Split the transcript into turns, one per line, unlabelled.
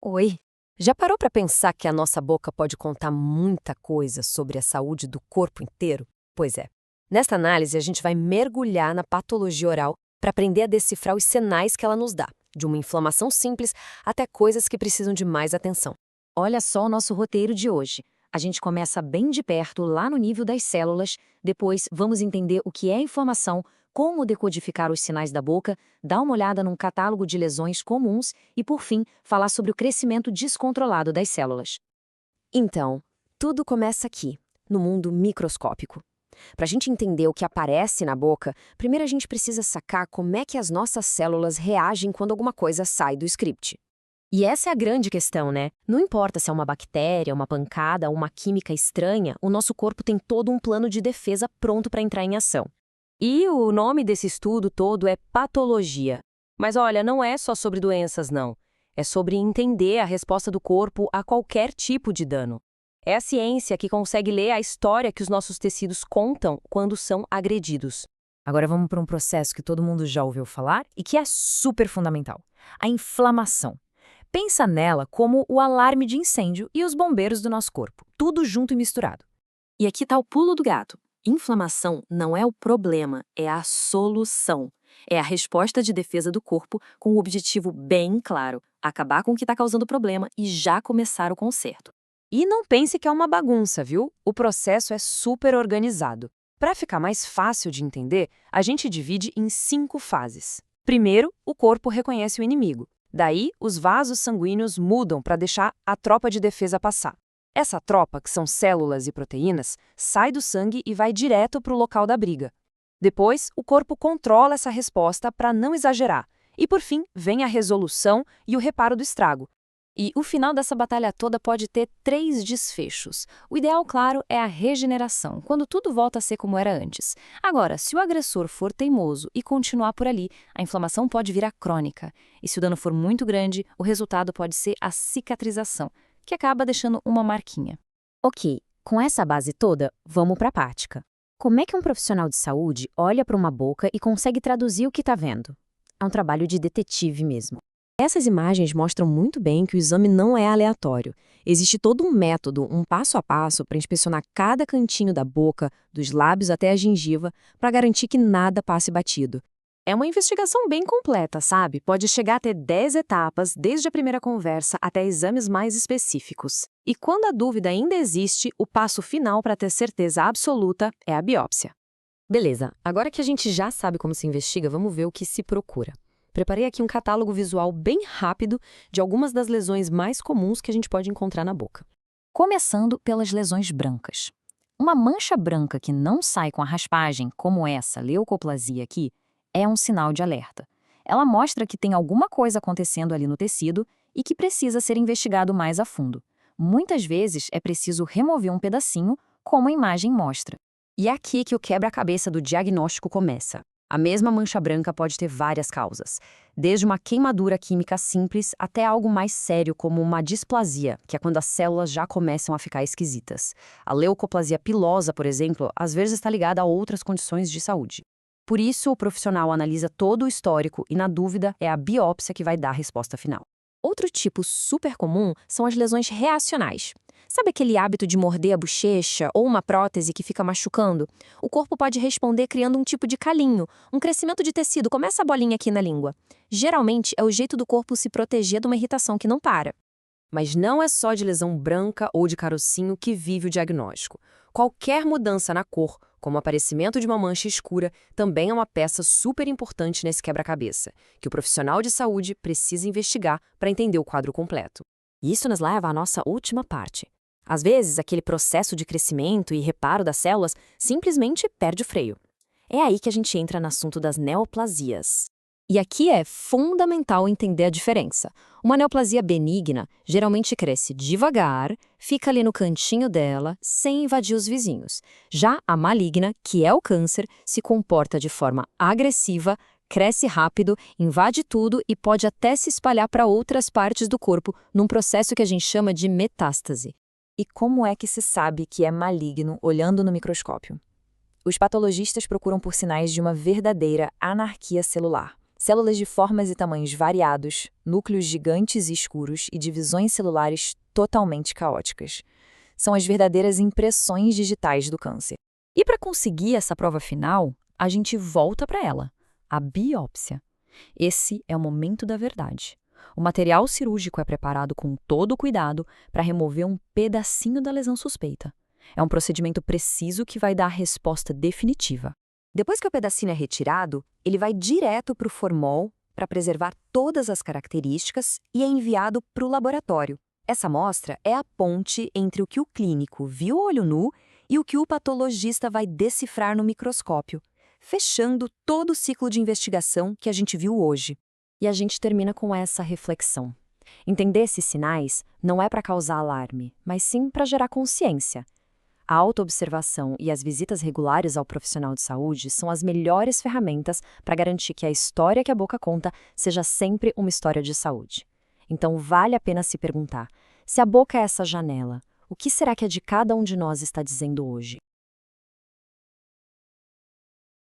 Oi. Já parou para pensar que a nossa boca pode contar muita coisa sobre a saúde do corpo inteiro? Pois é. Nesta análise, a gente vai mergulhar na patologia oral para aprender a decifrar os sinais que ela nos dá, de uma inflamação simples até coisas que precisam de mais atenção.
Olha só o nosso roteiro de hoje. A gente começa bem de perto, lá no nível das células, depois vamos entender o que é inflamação, como decodificar os sinais da boca, dar uma olhada num catálogo de lesões comuns e, por fim, falar sobre o crescimento descontrolado das células.
Então, tudo começa aqui, no mundo microscópico. Para a gente entender o que aparece na boca, primeiro a gente precisa sacar como é que as nossas células reagem quando alguma coisa sai do script. E essa é a grande questão, né? Não importa se é uma bactéria, uma pancada ou uma química estranha, o nosso corpo tem todo um plano de defesa pronto para entrar em ação. E o nome desse estudo todo é patologia. Mas olha, não é só sobre doenças, não. É sobre entender a resposta do corpo a qualquer tipo de dano. É a ciência que consegue ler a história que os nossos tecidos contam quando são agredidos.
Agora vamos para um processo que todo mundo já ouviu falar e que é super fundamental: a inflamação. Pensa nela como o alarme de incêndio e os bombeiros do nosso corpo, tudo junto e misturado.
E aqui está o pulo do gato. Inflamação não é o problema, é a solução. É a resposta de defesa do corpo com um objetivo bem claro: acabar com o que está causando o problema e já começar o conserto.
E não pense que é uma bagunça, viu? O processo é super organizado. Para ficar mais fácil de entender, a gente divide em 5 fases. Primeiro, o corpo reconhece o inimigo. Daí, os vasos sanguíneos mudam para deixar a tropa de defesa passar. Essa tropa, que são células e proteínas, sai do sangue e vai direto para o local da briga. Depois, o corpo controla essa resposta para não exagerar. E, por fim, vem a resolução e o reparo do estrago. E o final dessa batalha toda pode ter 3 desfechos. O ideal, claro, é a regeneração, quando tudo volta a ser como era antes. Agora, se o agressor for teimoso e continuar por ali, a inflamação pode virar crônica. E se o dano for muito grande, o resultado pode ser a cicatrização, que acaba deixando uma marquinha.
Ok, com essa base toda, vamos para a prática. Como é que um profissional de saúde olha para uma boca e consegue traduzir o que está vendo? É um trabalho de detetive mesmo.
Essas imagens mostram muito bem que o exame não é aleatório. Existe todo um método, um passo a passo, para inspecionar cada cantinho da boca, dos lábios até a gengiva, para garantir que nada passe batido. É uma investigação bem completa, sabe? Pode chegar a ter 10 etapas, desde a primeira conversa até exames mais específicos. E quando a dúvida ainda existe, o passo final para ter certeza absoluta é a biópsia. Beleza, agora que a gente já sabe como se investiga, vamos ver o que se procura. Preparei aqui um catálogo visual bem rápido de algumas das lesões mais comuns que a gente pode encontrar na boca.
Começando pelas lesões brancas. Uma mancha branca que não sai com a raspagem, como essa leucoplasia aqui, é um sinal de alerta. Ela mostra que tem alguma coisa acontecendo ali no tecido e que precisa ser investigado mais a fundo. Muitas vezes é preciso remover um pedacinho, como a imagem mostra.
E é aqui que o quebra-cabeça do diagnóstico começa. A mesma mancha branca pode ter várias causas, desde uma queimadura química simples até algo mais sério como uma displasia, que é quando as células já começam a ficar esquisitas. A leucoplasia pilosa, por exemplo, às vezes está ligada a outras condições de saúde. Por isso, o profissional analisa todo o histórico e, na dúvida, é a biópsia que vai dar a resposta final. Outro tipo super comum são as lesões reacionais. Sabe aquele hábito de morder a bochecha ou uma prótese que fica machucando? O corpo pode responder criando um tipo de calinho, um crescimento de tecido, como essa bolinha aqui na língua. Geralmente, é o jeito do corpo se proteger de uma irritação que não para. Mas não é só de lesão branca ou de carocinho que vive o diagnóstico. Qualquer mudança na cor, como o aparecimento de uma mancha escura, também é uma peça super importante nesse quebra-cabeça, que o profissional de saúde precisa investigar para entender o quadro completo. E isso nos leva à nossa última parte. Às vezes, aquele processo de crescimento e reparo das células simplesmente perde o freio. É aí que a gente entra no assunto das neoplasias. E aqui é fundamental entender a diferença. Uma neoplasia benigna geralmente cresce devagar, fica ali no cantinho dela, sem invadir os vizinhos. Já a maligna, que é o câncer, se comporta de forma agressiva, cresce rápido, invade tudo e pode até se espalhar para outras partes do corpo, num processo que a gente chama de metástase. E como é que se sabe que é maligno olhando no microscópio? Os patologistas procuram por sinais de uma verdadeira anarquia celular,
Células de formas e tamanhos variados, núcleos gigantes e escuros e divisões celulares totalmente caóticas. São as verdadeiras impressões digitais do câncer. E para conseguir essa prova final, a gente volta para ela, a biópsia. Esse é o momento da verdade. O material cirúrgico é preparado com todo o cuidado para remover um pedacinho da lesão suspeita. É um procedimento preciso que vai dar a resposta definitiva.
Depois que o pedacinho é retirado, ele vai direto para o formol para preservar todas as características e é enviado para o laboratório. Essa amostra é a ponte entre o que o clínico viu a olho nu e o que o patologista vai decifrar no microscópio, fechando todo o ciclo de investigação que a gente viu hoje. E a gente termina com essa reflexão. Entender esses sinais não é para causar alarme, mas sim para gerar consciência. A autoobservação e as visitas regulares ao profissional de saúde são as melhores ferramentas para garantir que a história que a boca conta seja sempre uma história de saúde. Então vale a pena se perguntar, se a boca é essa janela, o que será que a de cada um de nós está dizendo hoje?